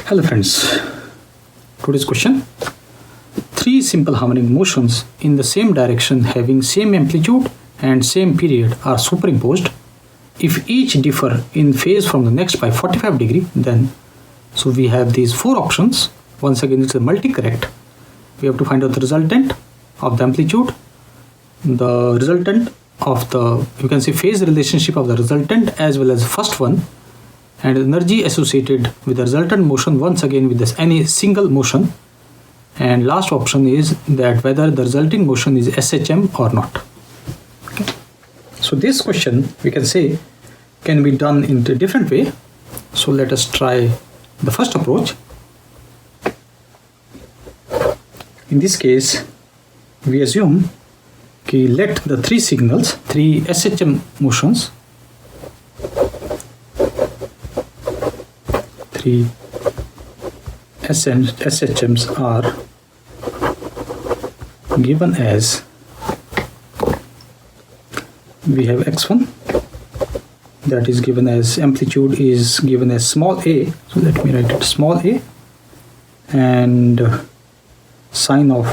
Hello friends, today's question: three simple harmonic motions in the same direction having same amplitude and same period are superimposed. If each differ in phase from the next by 45 degree, then so we have these four options. Once again, it's a multi-correct. We have to find out the resultant of the amplitude, the resultant of the, you can say, phase relationship of the resultant as well as first one, and energy associated with the resultant motion once again with this any single motion, and last option is that whether the resulting motion is SHM or not. Okay. So this question we can say can be done in a different way. So let us try the first approach. In this case we assume let the three signals, three SHM motions, three SHMs are given as, we have x1 that is given as amplitude is given as small a, so let me write it small a, and sine of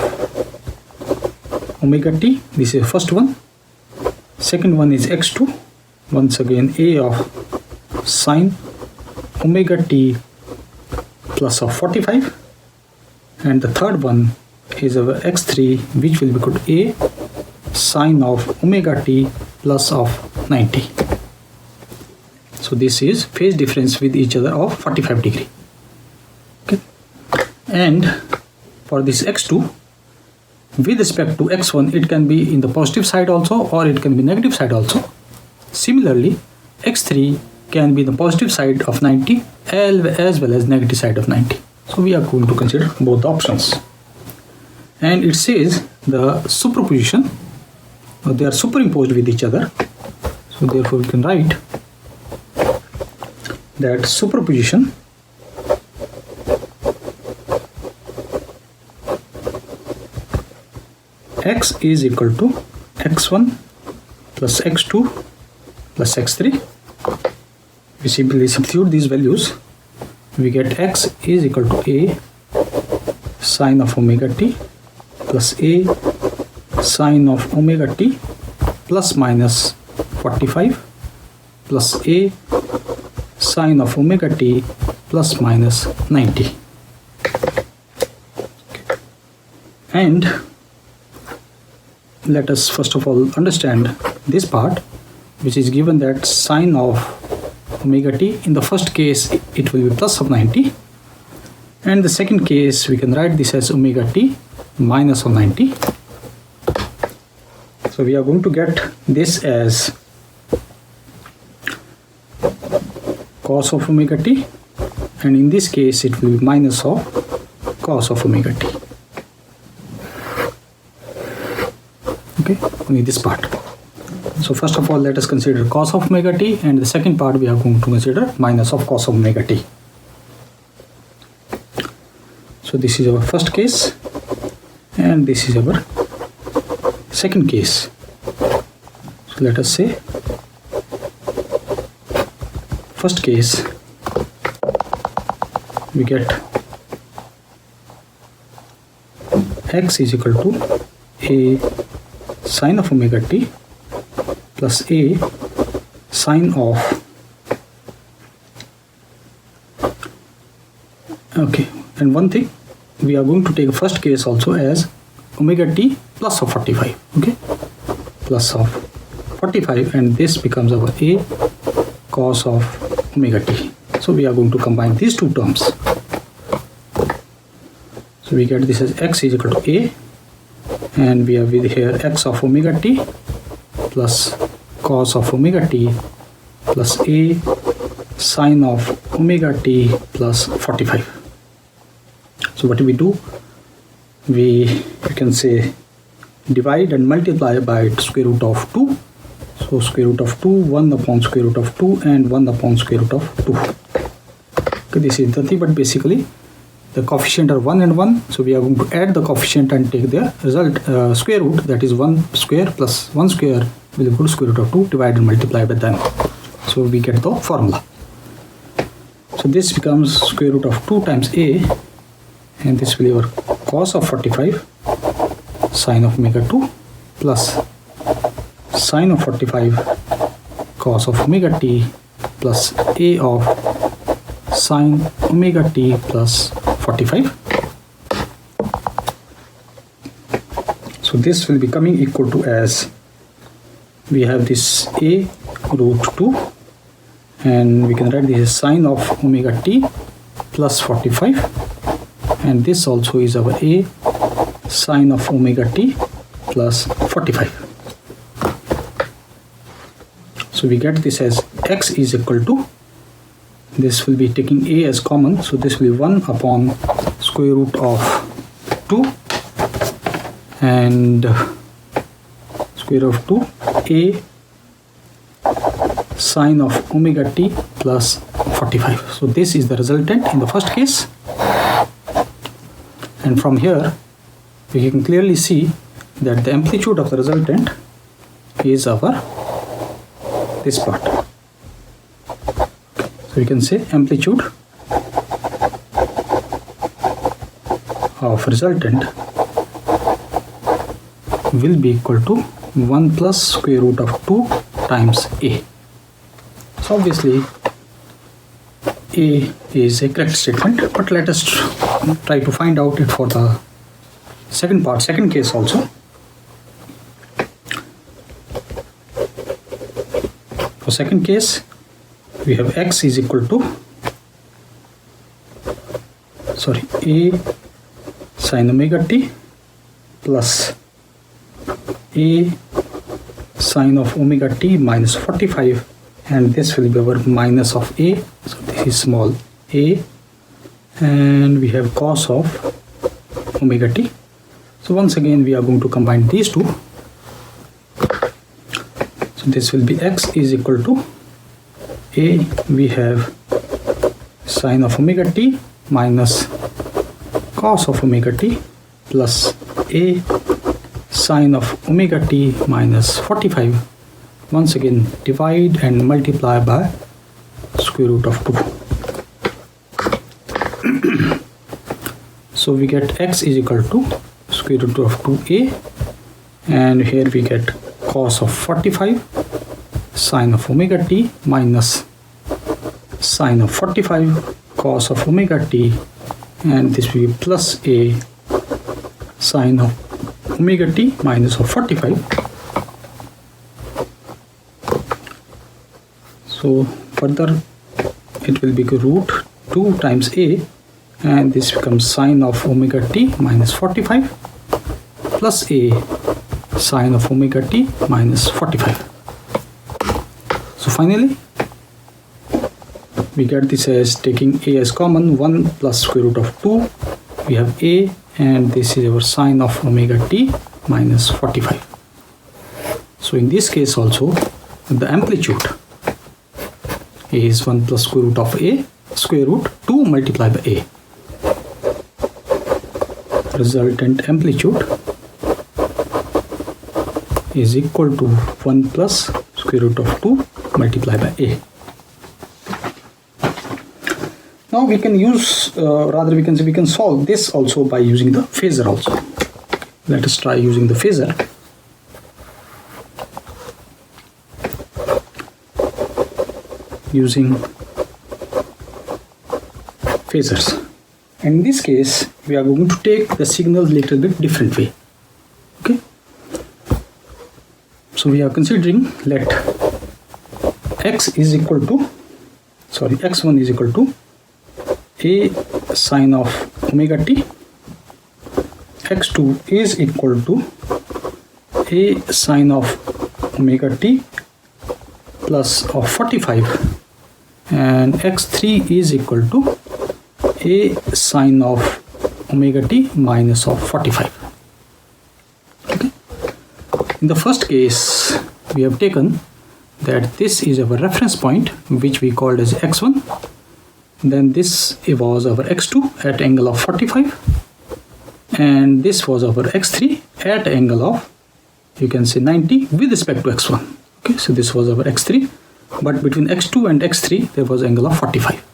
omega t, this is first one. Second one is x2, once again a of sine omega t plus of 45, and the third one is our x3, which will be called a sine of omega t plus of 90. So this is phase difference with each other of 45 degree. Okay. And for this x2, with respect to x1, it can be in the positive side also, or it can be negative side also. Similarly, x3 can be the positive side of 90 as well as negative side of 90. So we are going to consider both the options. And it says the superposition, they are superimposed with each other. So therefore we can write that superposition x is equal to x1 plus x2 plus x3. We simply substitute these values, we get x is equal to a sine of omega t plus a sine of omega t plus minus 45 plus a sine of omega t plus minus 90. And let us first of all understand this part, which is given that sine of omega t, in the first case it will be plus of 90, and the second case we can write this as omega t minus of 90. So we are going to get this as cos of omega t, and in this case it will be minus of cos of omega t. Okay, only this part. So first of all, let us consider cos of omega t, and the second part we are going to consider minus of cos of omega t. So this is our first case, and this is our second case. So let us say first case we get x is equal to a sine of omega t plus a sine of, okay, and one thing, we are going to take a first case also as omega t plus of 45, okay, plus of 45, and this becomes our a cos of omega t. So we are going to combine these two terms. So we get this as x is equal to a, and we have with here x of omega t plus cos of omega t plus a sine of omega t plus 45. So what do? We can say divide and multiply by square root of 2. So square root of 2, 1 upon square root of 2, and 1 upon square root of 2. Okay, this is nothing but basically the coefficient are 1 and 1, so we are going to add the coefficient and take the result square root, that is 1 square plus 1 square will equal to square root of 2, divide and multiply by them. So we get the formula. So So this becomes square root of 2 times a, and this will be our cos of 45 sine of omega 2 plus sine of 45 cos of omega t plus a of sine omega t plus 45. So this will be coming equal to, as we have this a root 2, and we can write this as sine of omega t plus 45, and this also is our a sine of omega t plus 45. So we get this as x is equal to, this will be taking a as common, so this will be 1 upon square root of 2 and square root of 2 a sine of omega t plus 45. So this is the resultant in the first case, and from here we can clearly see that the amplitude of the resultant is our this part. So we can say amplitude of resultant will be equal to 1 plus square root of 2 times a. So obviously a is a correct statement, but let us try to find out it for the second part, second case also. For second case, we have x is equal to, a sine omega t plus a sine of omega t minus 45, and this will be our minus of a, so this is small a, and we have cos of omega t. So once again we are going to combine these two. So this will be x is equal to a, we have sine of omega t minus cos of omega t plus a sine of omega t minus 45. Once again divide and multiply by square root of 2. So we get x is equal to square root of 2a, and here we get cos of 45 sine of omega t minus sine of 45 cos of omega t, and this will be plus a sine of omega t minus of 45. So further it will be root 2 times a, and this becomes sine of omega t minus 45 plus a sine of omega t minus 45. So finally we get this as taking a as common, 1 plus square root of 2, we have a, and this is our sine of omega t minus 45. So in this case also the amplitude is 1 plus square root of a square root 2 multiplied by a. Resultant amplitude is equal to 1 plus square root of 2 multiplied by a. Now we can use, we can solve this also by using the phasor also. Let us try using the phasor. Using phasors. In this case, we are going to take the signals little bit different way. Okay. So we are considering let x1 is equal to a sine of omega t, x2 is equal to a sine of omega t plus of 45, and x3 is equal to a sine of omega t minus of 45. Okay. In the first case, we have taken that this is our reference point, which we called as x1. Then this was our x2 at angle of 45, and this was our x3 at angle of, you can say, 90 with respect to x1. Okay, so this was our x3, but between x2 and x3 there was angle of 45.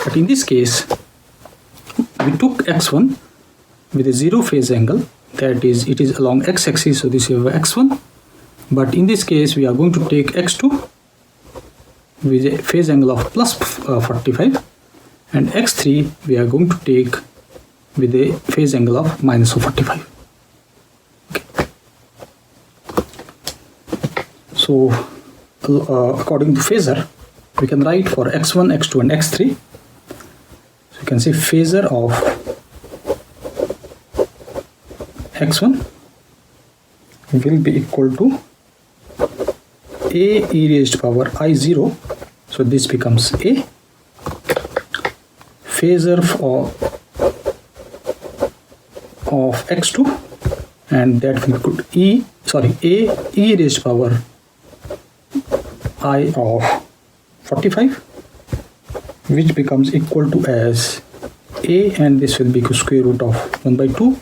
But in this case, we took x1 with a 0 phase angle, that is, it is along x-axis, so this is x1. But in this case, we are going to take x2 with a phase angle of plus 45, and x3 we are going to take with a phase angle of minus 45. Okay. So according to phasor, we can write for x1, x2 and x3. So you can say phasor of x1 will be equal to a e raised power I0, so this becomes a. Phasor of x2, and that will be a e raised power I of 45, which becomes equal to as a, and this will be square root of 1 by 2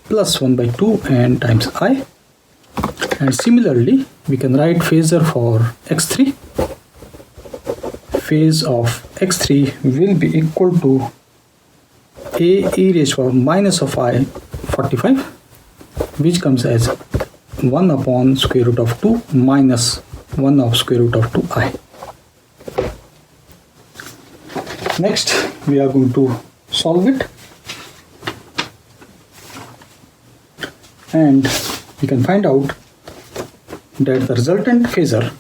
plus 1 by 2 and times I. And similarly, we can write phasor for x3. Phase of x3 will be equal to a e raised power minus of I 45, which comes as 1 upon square root of 2 minus 1 of square root of 2i. Next, we are going to solve it, and we can find out that the resultant phasor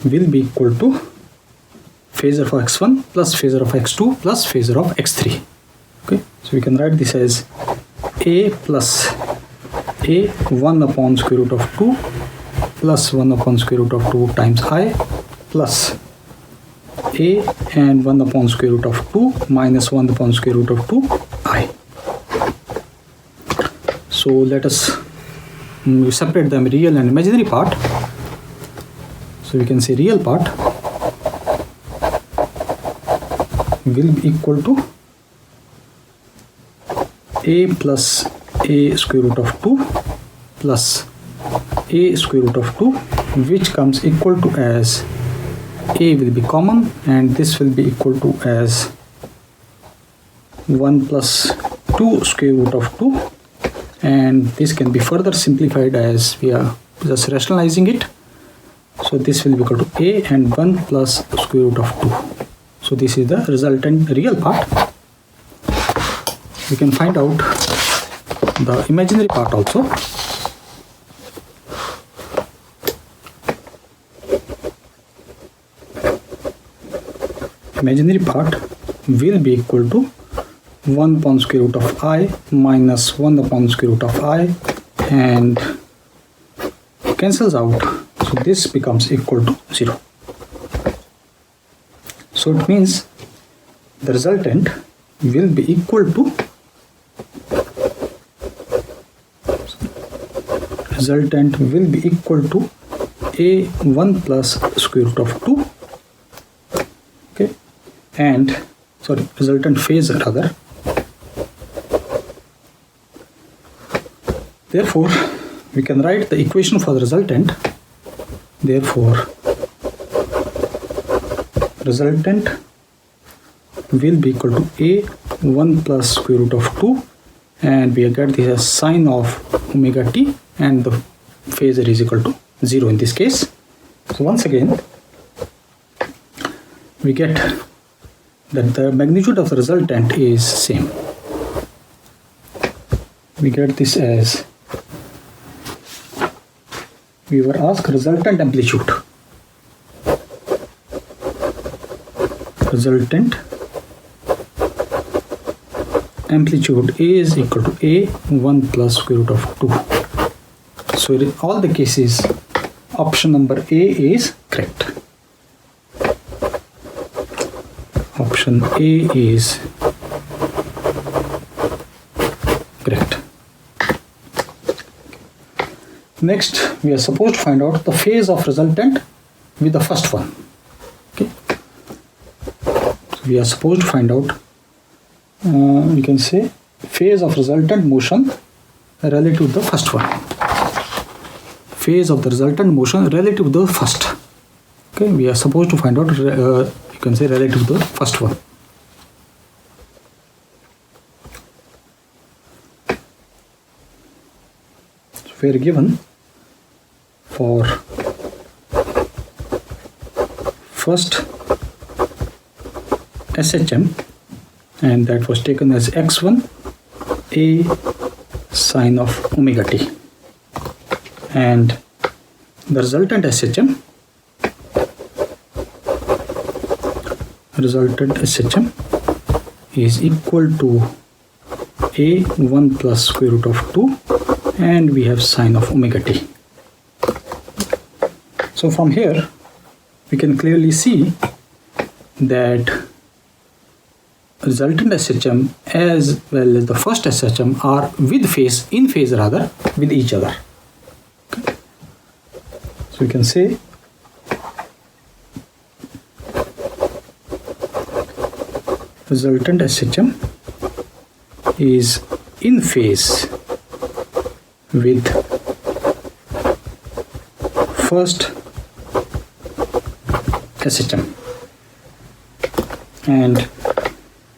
will be equal to phasor for x1 plus phasor of x2 plus phasor of x3. Okay, so we can write this as a plus a 1 upon square root of 2 plus 1 upon square root of 2 times I plus a and 1 upon square root of 2 minus 1 upon square root of 2 I. So let us separate the real and imaginary part. So we can say real part will be equal to a plus a square root of 2 plus a square root of 2, which comes equal to as a will be common, and this will be equal to as 1 plus 2 square root of 2, and this can be further simplified as we are just rationalizing it. So this will be equal to a and 1 plus square root of 2. So this is the resultant real part. We can find out the imaginary part also. Imaginary part will be equal to 1 upon square root of I minus 1 upon square root of I, and cancels out, so this becomes equal to 0. So it means the resultant will be equal to a1 plus square root of 2. Okay, and resultant phasor rather. Therefore, we can write the equation for the resultant. Therefore, resultant will be equal to a1 plus square root of 2, and we get this as sine of omega t, and the phasor is equal to 0 in this case. So once again, we get that the magnitude of the resultant is same. We get this as, we were asked resultant amplitude. Resultant amplitude is equal to a1 plus square root of 2. So in all the cases, option number A is correct. Option A is correct. Next, we are supposed to find out the phase of resultant with the first one. Okay. So we are supposed to find out we can say phase of resultant motion relative to the first one. Phase of the resultant motion relative to the first. Okay, we are supposed to find out you can say relative to the first one. So we are given for first SHM, and that was taken as x1 a sine of omega t, and the resultant SHM is equal to a1 plus square root of 2, and we have sine of omega t. So from here we can clearly see that resultant SHM as well as the first SHM are in phase with each other. Okay. So we can say resultant SHM is in phase with first SHM, and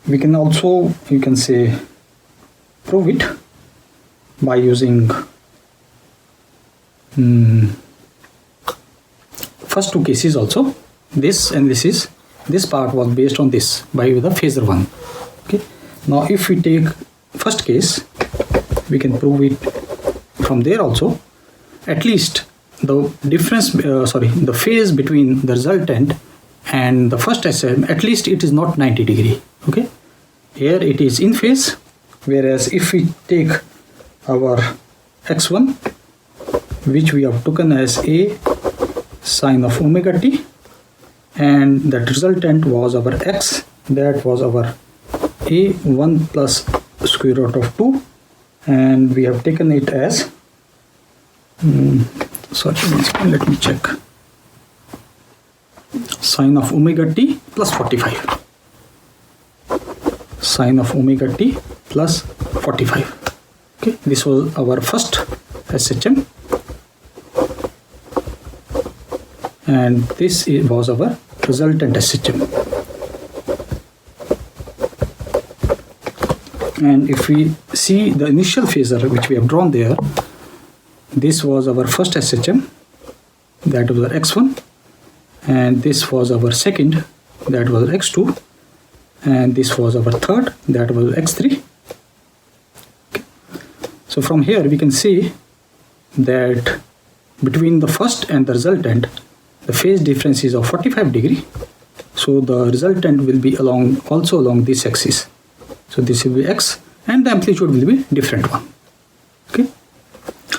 we can also, you can say, prove it by using first two cases also. This part was based on this by the phasor one. Okay. Now if we take first case, we can prove it from there also. At least the difference, the phase between the resultant and the first SHM, at least it is not 90 degree. Okay, here it is in phase, whereas if we take our x1, which we have taken as a sine of omega t, and that resultant was our x, that was our a1 plus square root of 2, and we have taken it as let me check, sine of omega t plus 45, sine of omega t plus 45. Okay, this was our first SHM, and this was our resultant SHM. And if we see the initial phasor which we have drawn there, this was our first SHM, that was our x1, and this was our second, that was x2, and this was our third, that was x3. Okay. So from here we can see that between the first and the resultant, the phase difference is of 45 degree. So the resultant will be also along this axis. So this will be x, and the amplitude will be different one. Okay.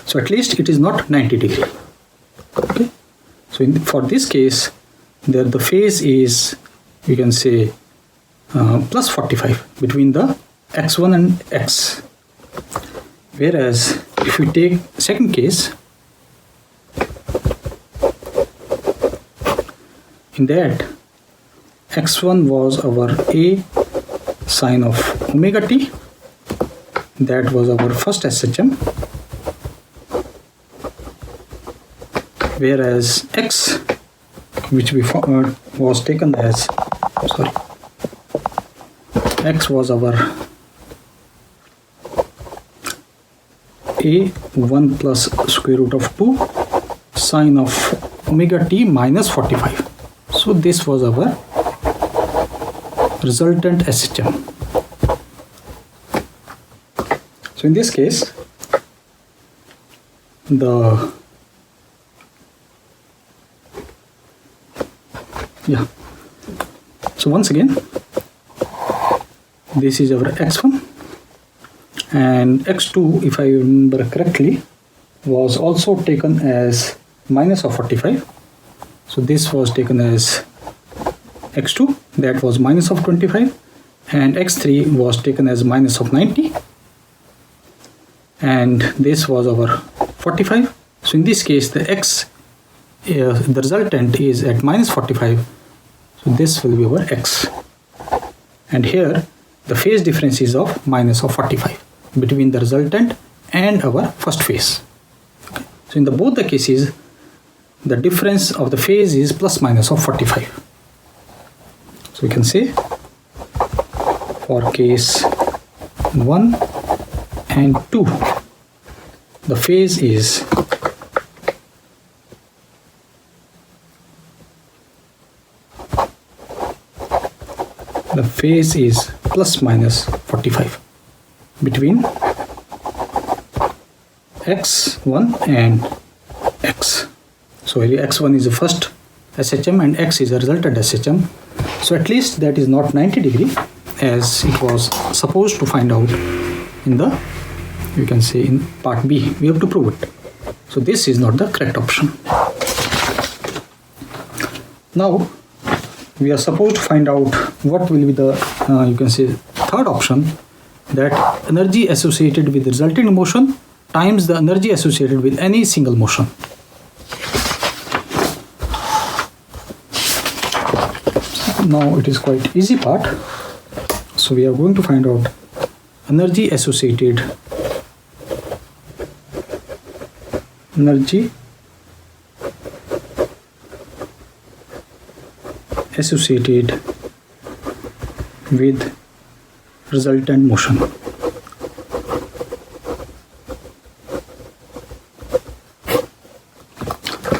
So at least it is not 90 degree. Okay. So for this case, the phase is, we can say, plus 45 between the x1 and x. Whereas if we take second case, in that x1 was our a sine of omega t, that was our first SHM, whereas x, which we was taken as, x was our a1 plus square root of 2 sine of omega t minus 45. So this was our resultant SHM. So in this case, so once again, this is our x1, and x2, if I remember correctly, was also taken as minus of 45. So this was taken as x2, that was minus of 25, and x3 was taken as minus of 90, and this was our 45. So in this case, the resultant is at minus 45, so this will be our x. And here the phase difference is of minus of 45 between the resultant and our first phase. Okay. So in both the cases, the difference of the phase is plus minus of 45. So we can say for case 1 and 2, the phase is plus minus 45 between x1 and x. So x1 is the first SHM and x is a resultant SHM. So at least that is not 90 degree as it was supposed to find out in the, you can say, in part B. We have to prove it. So this is not the correct option. Now we are supposed to find out what will be the, you can say, third option, that energy associated with the resulting motion times the energy associated with any single motion. Now it is quite easy part. So we are going to find out energy associated with resultant motion.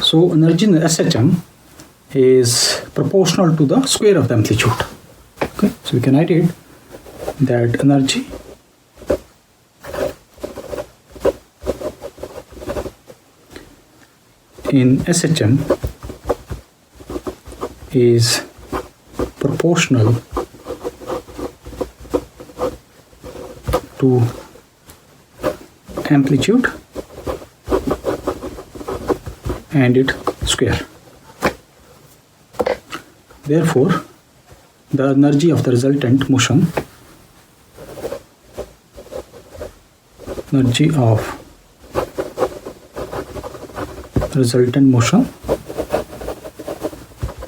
So energy in the SHM is proportional to the square of the amplitude. Okay, so we can write it that energy in SHM is proportional to amplitude and its square. Therefore, the energy of the resultant motion,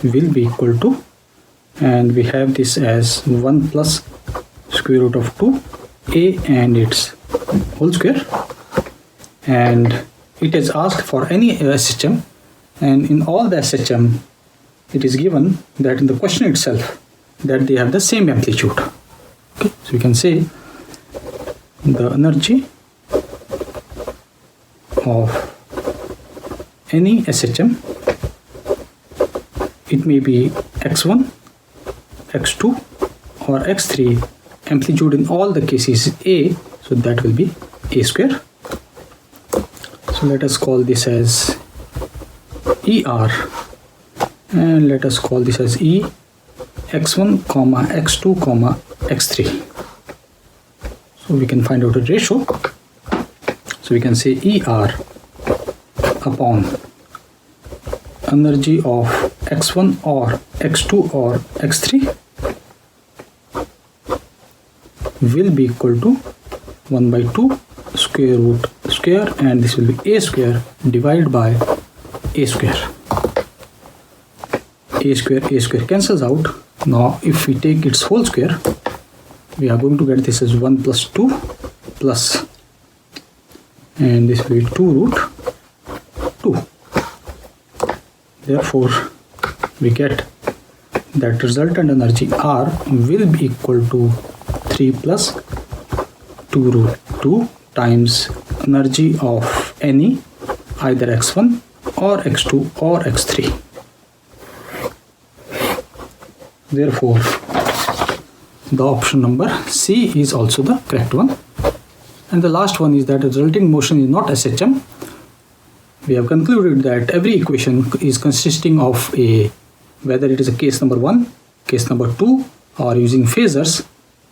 will be equal to, and we have this as 1 plus square root of 2a and its whole square, and it is asked for any SHM, and in all the SHM it is given that in the question itself that they have the same amplitude. Okay, so we can say the energy of any SHM, it may be x1, x2 or x3, amplitude in all the cases is a, so that will be a square. So let us call this as ER, and let us call this as E x1, x2, x3. So we can find out a ratio. So we can say ER upon energy of x1 or x2 or x3 will be equal to 1 by 2 square root square, and this will be a square divided by a square. A square cancels out. Now if we take its whole square, we are going to get this as 1 plus 2 plus, and this will be 2 root 2. Therefore we get that resultant energy R will be equal to 3 plus 2 root 2 times energy of any, either x1 or x2 or x3. Therefore the option number C is also the correct one. And the last one is that the resulting motion is not SHM. We have concluded that every equation is consisting of a, whether it is a case number 1, case number 2, or using phasors.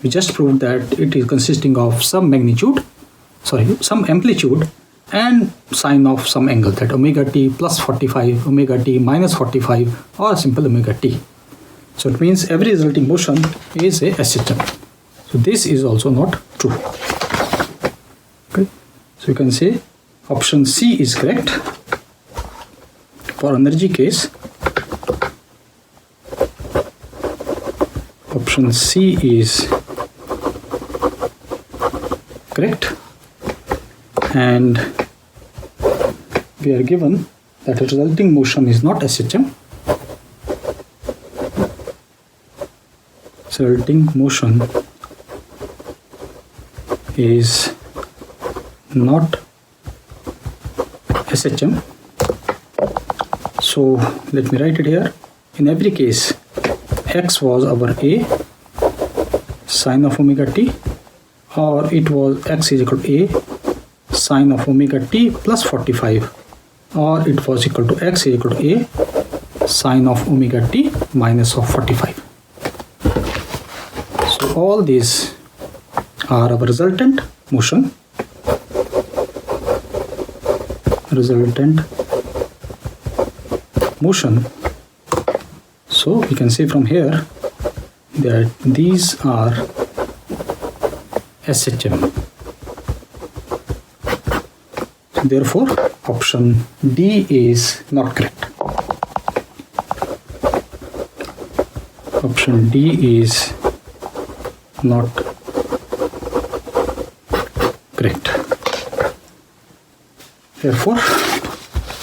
We just proved that it is consisting of some some amplitude and sine of some angle, that omega t plus 45, omega t minus 45, or simple omega t. So it means every resulting motion is a SHM. So this is also not true. Okay, so you can say option C is correct for energy case. Option C is correct, and we are given that the resulting motion is not SHM. Resulting motion is not SHM. So let me write it here. In every case, x was our A sine of omega t, or it was x is equal to A sine of omega t plus 45, or it was equal to x is equal to A sine of omega t minus of 45. So all these are our resultant motion. So we can say from here that these are SHM. So therefore option D is not correct. Option D is not correct. Therefore,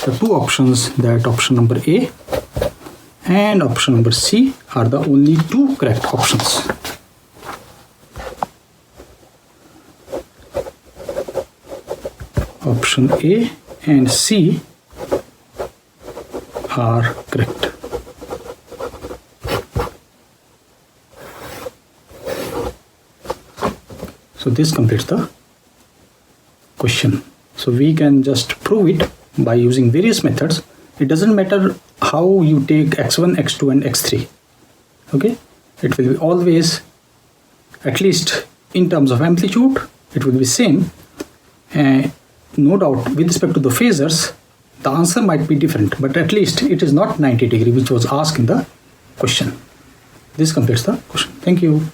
the two options, that option number A and option number C, are the only two correct options. Option A and C are correct. So this completes the question. So we can just prove it by using various methods. It doesn't matter how you take x1, x2 and x3. Okay, it will be always, at least in terms of amplitude, it will be same. No doubt with respect to the phasors, the answer might be different, but at least it is not 90 degree, which was asked in the question. This completes the question. Thank you.